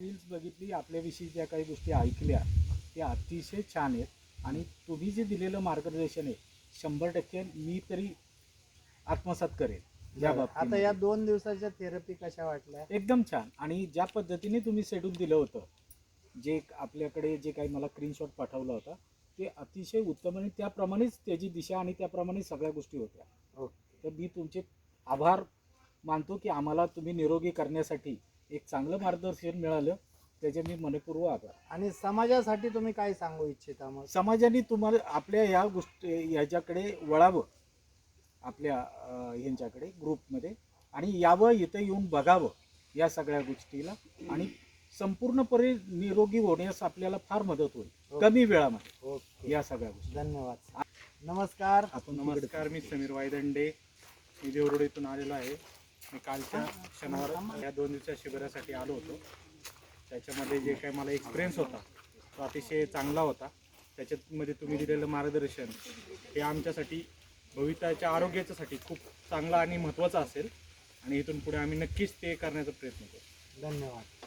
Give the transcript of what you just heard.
Reels बघितली, आपल्याविषयी ज्या काही गोष्टी ऐकल्या त्या अतिशय छान आहेत आणि तुम्ही जे दिलेलं मार्गदर्शन आहे 100% मी तरी आत्मसात करेन या आता बाबतीमध्ये. या 2 दिवसाच्या थेरपी कशा वाटल्या? एकदम छान. आणि ज्या पद्धतीने तुम्ही शेड्यूल दिलं होतं, जे आपल्याकडे जे काही मला स्क्रीनशॉट पाठवला होता ते अतिशय उत्तम आणि त्याप्रमाणेच त्याची दिशा आणि त्याप्रमाणे सगळ्या गोष्टी होत्या. ओके. तर मी तुमचे आभार मानतो की आम्हाला तुम्ही निरोगी करण्यासाठी एक चांगलं मार्गदर्शन मिळालं, त्याचे मी मनपूर्वक आभार. आणि समाजासाठी तुम्ही काय सांगू इच्छिता मग? समाजाने तुम्हाला आपल्या ह्या गोष्टी ह्याच्याकडे वळावं, आपल्या ह्यांच्याकडे ग्रुपमध्ये, आणि यावं, इथं येऊन बघावं या सगळ्या गोष्टीला, आणि संपूर्णपणे निरोगी होण्यास आपल्याला फार मदत होईल कमी वेळामध्ये ओके. या सगळ्या गोष्टी. धन्यवाद. नमस्कार. नमस्कार, मी समीर वायदंडे, मी देवरोड इथून आलेलो आहे. मी कालच्या शनिवार या 2 दिवसाच्या शिबिरासाठी आलो होतो. त्याच्यामध्ये जे काही मला एक्सपिरियन्स होता तो अतिशय चांगला होता. त्याच्यामध्ये तुम्ही दिलेलं मार्गदर्शन हे आमच्यासाठी भविष्याच्या आरोग्याच्यासाठी खूप चांगला आणि महत्त्वाचं असेल आणि इथून पुढे आम्ही नक्कीच ते करण्याचा प्रयत्न करू. धन्यवाद.